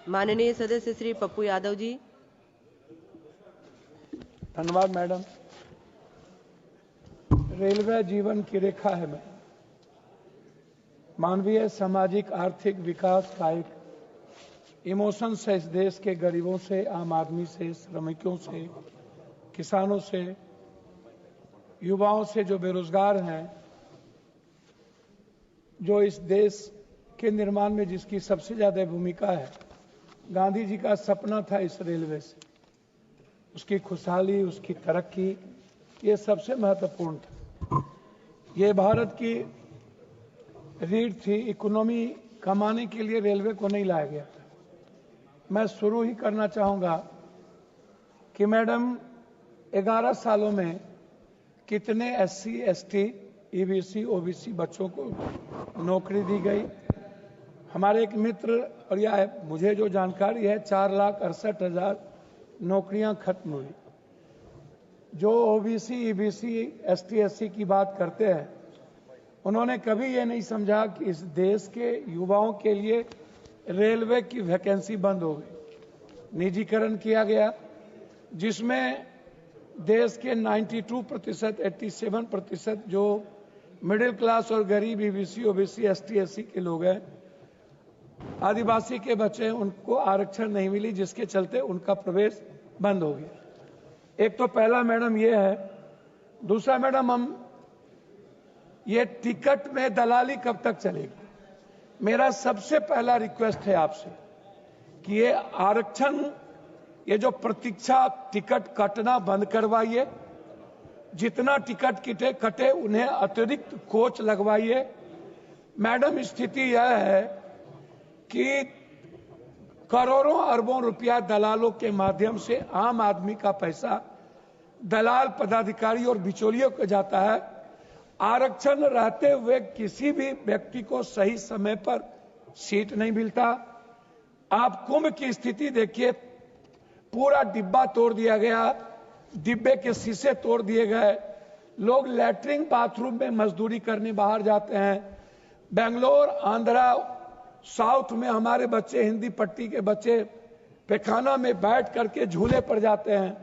माननीय सदस्य श्री पप्पू यादव जी। धन्यवाद मैडम। रेलवे जीवन की रेखा है मैडम। मानवीय, सामाजिक, आर्थिक विकास का एक इमोशंस है इस देश के गरीबों से, आम आदमी से, श्रमिकों से, किसानों से, युवाओं से, जो बेरोजगार हैं, जो इस देश के निर्माण में जिसकी सबसे ज्यादा भूमिका है। गांधी जी का सपना था इस रेलवे से, उसकी खुशहाली, उसकी तरक्की, ये सबसे महत्वपूर्ण था। ये भारत की रीढ़ थी। इकोनॉमी कमाने के लिए रेलवे को नहीं लाया गया था। मैं शुरू ही करना चाहूंगा कि मैडम 11 सालों में कितने SC, ST, EBC, OBC बच्चों को नौकरी दी गई। हमारे एक मित्र, और यह मुझे जो जानकारी है, 4,68,000 नौकरियां खत्म हुई। जो OBC, EBC, ST, SC की बात करते हैं, उन्होंने कभी ये नहीं समझा कि इस देश के युवाओं के लिए रेलवे की वैकेंसी बंद हो गई, निजीकरण किया गया, जिसमें देश के 92%, 87% जो मिडिल क्लास और गरीब EBC, OBC, ST, SC के लोग हैं, आदिवासी के बच्चे, उनको आरक्षण नहीं मिली, जिसके चलते उनका प्रवेश बंद हो गया। एक तो पहला मैडम ये है। दूसरा मैडम, हम ये टिकट में दलाली कब तक चलेगी? मेरा सबसे पहला रिक्वेस्ट है आपसे कि ये आरक्षण, ये जो प्रतीक्षा टिकट कटना बंद करवाइए। जितना टिकट कटे उन्हें अतिरिक्त कोच लगवाइए। मैडम, स्थिति यह है कि करोड़ों अरबों रुपया दलालों के माध्यम से आम आदमी का पैसा दलाल, पदाधिकारी और बिचौलियों को जाता है। आरक्षण रहते हुए किसी भी व्यक्ति को सही समय पर सीट नहीं मिलता। आप कुंभ की स्थिति देखिए, पूरा डिब्बा तोड़ दिया गया, डिब्बे के शीशे तोड़ दिए गए, लोग लैट्रिन बाथरूम में मजदूरी करने बाहर जाते हैं। बेंगलोर, आंध्रा, साउथ में हमारे बच्चे, हिंदी पट्टी के बच्चे पैखाना में बैठ करके झूले पर जाते हैं।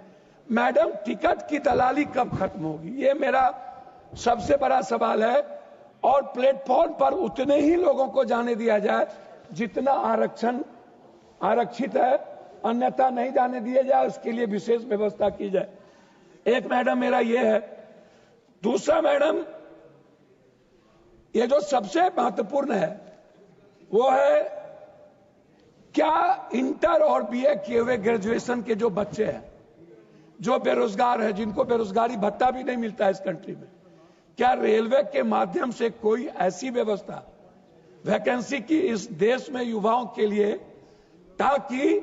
मैडम, टिकट की दलाली कब खत्म होगी? ये मेरा सबसे बड़ा सवाल है। और प्लेटफॉर्म पर उतने ही लोगों को जाने दिया जाए जितना आरक्षित है, अन्यथा नहीं जाने दिया जाए, उसके लिए विशेष व्यवस्था की जाए। एक मैडम मेरा ये है। दूसरा मैडम, ये जो सबसे महत्वपूर्ण है वो है, क्या इंटर और BA किए हुए ग्रेजुएशन के जो बच्चे हैं, जो बेरोजगार हैं, जिनको बेरोजगारी भत्ता भी नहीं मिलता है इस कंट्री में, क्या रेलवे के माध्यम से कोई ऐसी व्यवस्था वैकेंसी की इस देश में युवाओं के लिए, ताकि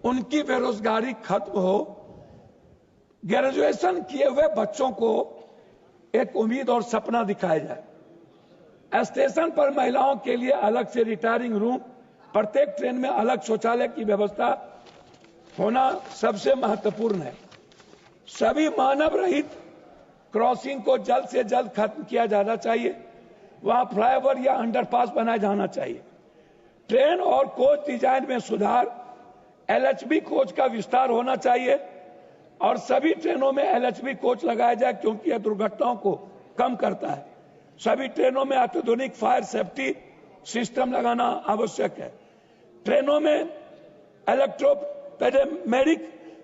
उनकी बेरोजगारी खत्म हो, ग्रेजुएशन किए हुए बच्चों को एक उम्मीद और सपना दिखाया जाए। स्टेशन पर महिलाओं के लिए अलग से रिटायरिंग रूम, प्रत्येक ट्रेन में अलग शौचालय की व्यवस्था होना सबसे महत्वपूर्ण है। सभी मानव रहित क्रॉसिंग को जल्द से जल्द खत्म किया जाना चाहिए। वहां फ्लाईओवर या अंडरपास बनाया जाना चाहिए। ट्रेन और कोच डिजाइन में सुधार, LHB कोच का विस्तार होना चाहिए और सभी ट्रेनों में LHB कोच लगाया जाए, क्योंकि यह दुर्घटनाओं को कम करता है। सभी ट्रेनों में अत्याधुनिक फायर सेफ्टी सिस्टम लगाना आवश्यक है। ट्रेनों में इलेक्ट्रोपैरामेडिक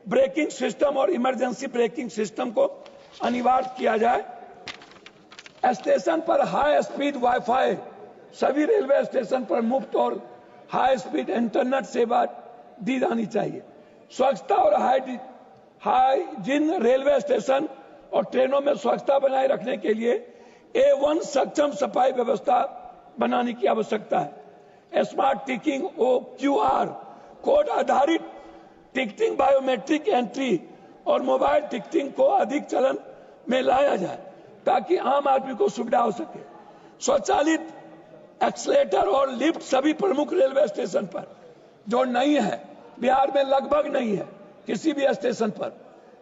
ब्रेकिंग सिस्टम और इमरजेंसी ब्रेकिंग सिस्टम को अनिवार्य किया जाए। स्टेशन पर हाई स्पीड वाईफाई, सभी रेलवे स्टेशन पर मुफ्त और हाई स्पीड इंटरनेट सेवा दी जानी चाहिए। स्वच्छता और हाइजीन, रेलवे स्टेशन और ट्रेनों में स्वच्छता बनाए रखने के लिए A1 सक्षम सफाई व्यवस्था बनाने की आवश्यकता है। स्मार्ट टिकटिंग OQR कोड आधारित टिकटिंग, बायोमेट्रिक एंट्री और मोबाइल टिकटिंग को अधिक चलन में लाया जाए, ताकि आम आदमी को सुविधा हो सके। स्वचालित एक्सलेटर और लिफ्ट सभी प्रमुख रेलवे स्टेशन पर, जो नहीं है, बिहार में लगभग नहीं है किसी भी स्टेशन पर,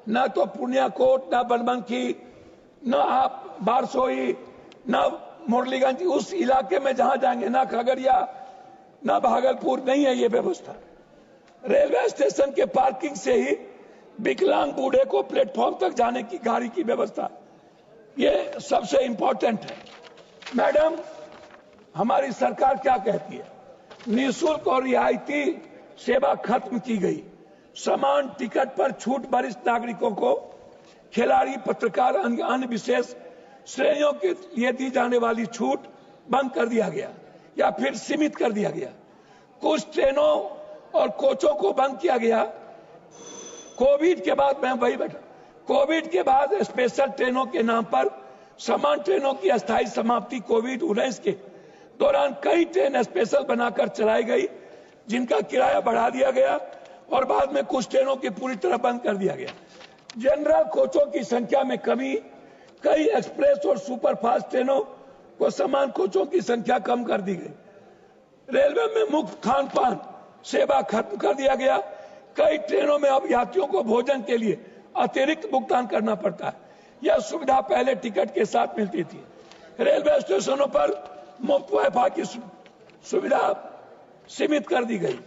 न तो पूर्णिया कोट, न बनबंकी, न आप बारसोई, न मुरलीगंज, उस इलाके में जहां जाएंगे, न खगड़िया, न भागलपुर, नहीं है ये व्यवस्था। रेलवे स्टेशन के पार्किंग से ही विकलांग बूढ़े को प्लेटफॉर्म तक जाने की गाड़ी की व्यवस्था, ये सबसे इंपॉर्टेंट है। मैडम, हमारी सरकार क्या कहती है? निःशुल्क और रियायती सेवा खत्म की गई, समान टिकट पर छूट वरिष्ठ नागरिकों को, खिलाड़ी, पत्रकार, अन्य विशेष श्रेणियों के लिए दी जाने वाली छूट बंद कर दिया गया या फिर सीमित कर दिया गया। कुछ ट्रेनों और कोचों को बंद किया गया। कोविड के बाद, मैं वही बैठा, कोविड के बाद स्पेशल ट्रेनों के नाम पर समान ट्रेनों की अस्थायी समाप्ति कोविड-19 के दौरान कई ट्रेन स्पेशल बनाकर चलाई गई, जिनका किराया बढ़ा दिया गया और बाद में कुछ ट्रेनों की पूरी तरह बंद कर दिया गया। जनरल कोचों की संख्या में कमी, कई एक्सप्रेस और सुपरफास्ट ट्रेनों को समान कोचों की संख्या कम कर दी गई। रेलवे में मुफ्त खान पान सेवा खत्म कर दिया गया। कई ट्रेनों में अब यात्रियों को भोजन के लिए अतिरिक्त भुगतान करना पड़ता है। यह सुविधा पहले टिकट के साथ मिलती थी। रेलवे स्टेशनों पर मुफ्त वाईफाई की सुविधा सीमित कर दी गई।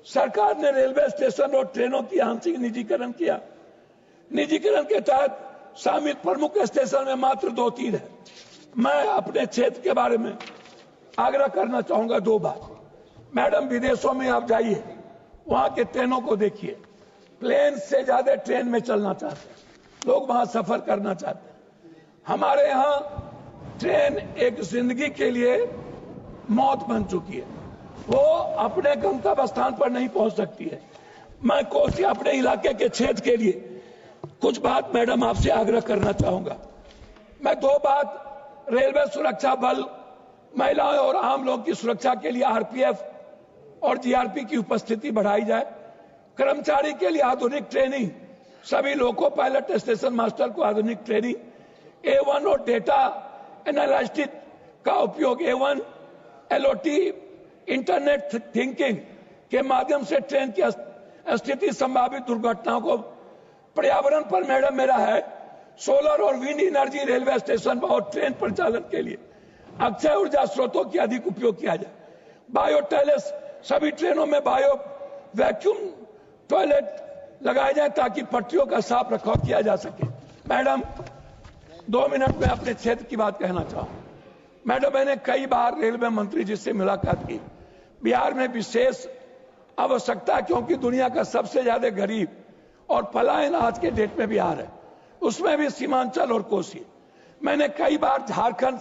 सरकार ने रेलवे स्टेशन और ट्रेनों की आंशिक निजीकरण किया। निजीकरण के तहत शामिल प्रमुख स्टेशन में मात्र 2-3 है। मैं अपने क्षेत्र के बारे में आग्रह करना चाहूंगा 2 बात। मैडम, विदेशों में आप जाइए, वहां के ट्रेनों को देखिए, प्लेन से ज्यादा ट्रेन में चलना चाहते हैं लोग, वहां सफर करना चाहते हैं। हमारे यहाँ ट्रेन एक जिंदगी के लिए मौत बन चुकी है, वो अपने गंतव्य स्थान पर नहीं पहुंच सकती है। मैं कोसी अपने इलाके के क्षेत्र के लिए कुछ बात मैडम आपसे आग्रह करना चाहूंगा। मैं 2 बात, रेलवे सुरक्षा बल, महिलाओं और आम लोगों की सुरक्षा के लिए आरपीएफ और जीआरपी की उपस्थिति बढ़ाई जाए। कर्मचारी के लिए आधुनिक ट्रेनिंग, सभी लोको पायलट स्टेशन मास्टर को आधुनिक ट्रेनिंग, A1 और डेटा एनालिटिक्स का उपयोग, A1 LOT इंटरनेट थिंकिंग के माध्यम से ट्रेन की स्थिति, संभावित दुर्घटनाओं को। पर्यावरण पर मैडम मेरा है, सोलर और विंड एनर्जी रेलवे स्टेशन और ट्रेन परिचालन के लिए अक्षय ऊर्जा स्रोतों की अधिक उपयोग किया जाए। बायो टॉयलेट, सभी ट्रेनों में बायो वैक्यूम टॉयलेट लगाए जाए ताकि पटरियों का साफ रखरखाव किया जा सके। मैडम, 2 मिनट में अपने क्षेत्र की बात कहना चाहूं। मैडम, मैंने कई बार रेलवे मंत्री जी से मुलाकात की। बिहार में विशेष आवश्यकता, क्योंकि दुनिया का सबसे ज्यादा गरीब और पलायन आज के डेट में बिहार है, उसमें भी सीमांचल और कोसी। मैंने कई बार झारखंड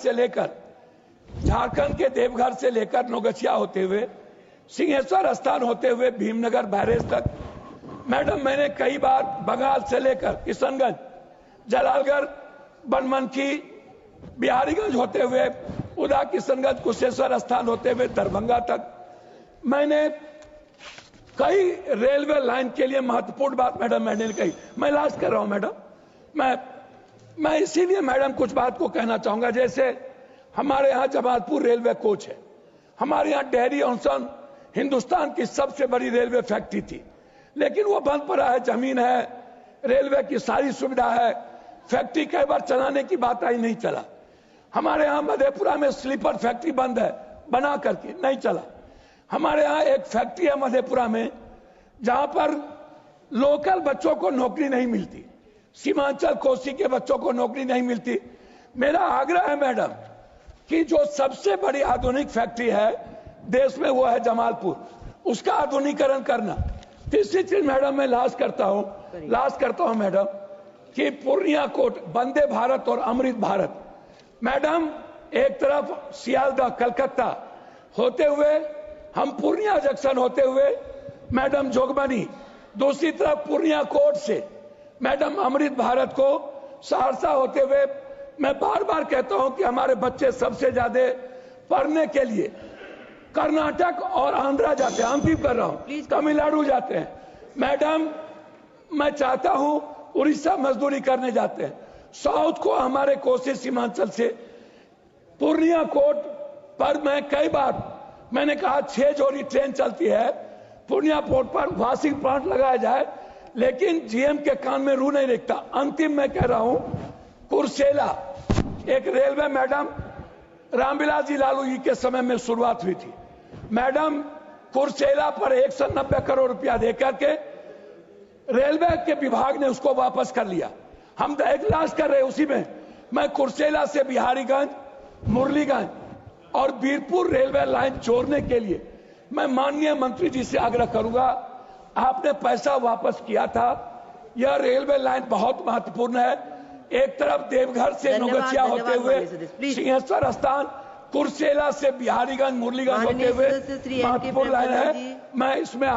के देवघर से लेकर नौगछिया होते हुए, सिंहेश्वर स्थान होते हुए भीमनगर बैरेज तक, मैडम मैंने कई बार बंगाल से लेकर किशनगंज, जलालगढ़, बनमनखी, बिहारीगंज होते हुए उदा, किशनगंज, कुशेश्वर स्थान होते हुए दरभंगा तक, मैंने कई रेलवे लाइन के लिए महत्वपूर्ण बात मैडम मैंने कही। मैं लास्ट कर रहा हूं मैडम, मैं इसीलिए मैडम कुछ बात को कहना चाहूंगा। जैसे हमारे यहाँ जमालपुर रेलवे कोच है, हमारे यहाँ डेहरी ऑनसन हिंदुस्तान की सबसे बड़ी रेलवे फैक्ट्री थी, लेकिन वो बंद पड़ा है। जमीन है, रेलवे की सारी सुविधा है, फैक्ट्री कई बार चलाने की बात आई, नहीं चला। हमारे यहाँ मधेपुरा में स्लीपर फैक्ट्री बंद है, बना करके नहीं चला। हमारे यहाँ एक फैक्ट्री है मधेपुरा में, जहां पर लोकल बच्चों को नौकरी नहीं मिलती, सीमांचल कोसी के बच्चों को नौकरी नहीं मिलती। मेरा आग्रह है मैडम कि जो सबसे बड़ी आधुनिक फैक्ट्री है देश में, वो है जमालपुर, उसका आधुनिकीकरण करना। तीसरी चीज मैडम, मैं लास्ट करता हूं मैडम, कि पूर्णिया कोट, वंदे भारत और अमृत भारत। मैडम, एक तरफ सियालदह कलकत्ता होते हुए, हम पूर्णिया जंक्शन होते हुए मैडम जोगबनी, दूसरी तरफ पूर्णिया कोट से मैडम अमृत भारत को सहरसा होते हुए, मैं बार बार कहता हूं कि हमारे बच्चे सबसे ज्यादा पढ़ने के लिए कर्नाटक और आंध्रा जाते हैं, अंतिम कर रहा हूं, तमिलनाडु जाते हैं। मैडम, मैं चाहता हूं उड़ीसा मजदूरी करने जाते हैं, साउथ को हमारे कोसी सीमांचल से पूर्णिया कोट पर मैं कई बार मैंने कहा 6 जोड़ी ट्रेन चलती है, पूर्णिया पोर्ट पर वॉशिंग प्लांट लगाया जाए, लेकिन जीएम के कान में रू नहीं दिखता। अंतिम मैं कह रहा हूं, कुर्सेला एक रेलवे मैडम रामविलास जी लालू जी के समय में शुरुआत हुई थी। मैडम, कुर्सेला पर 190 करोड़ रुपया देकर के रेलवे के विभाग ने उसको वापस कर लिया। हम तो इजलास कर रहे उसी में। मैं कुर्सेला से बिहारीगंज, मुरलीगंज और बीरपुर रेलवे लाइन जोड़ने के लिए मैं माननीय मंत्री जी से आग्रह करूंगा, आपने पैसा वापस किया था। यह रेलवे लाइन बहुत महत्वपूर्ण है। एक तरफ देवघर से नौगछिया होते हुए सिंहेश्वर स्थान, कुर्सेला से बिहारीगंज, मुरलीगंज होते हुए महत्वपूर्ण लाइन है। मैं इसमें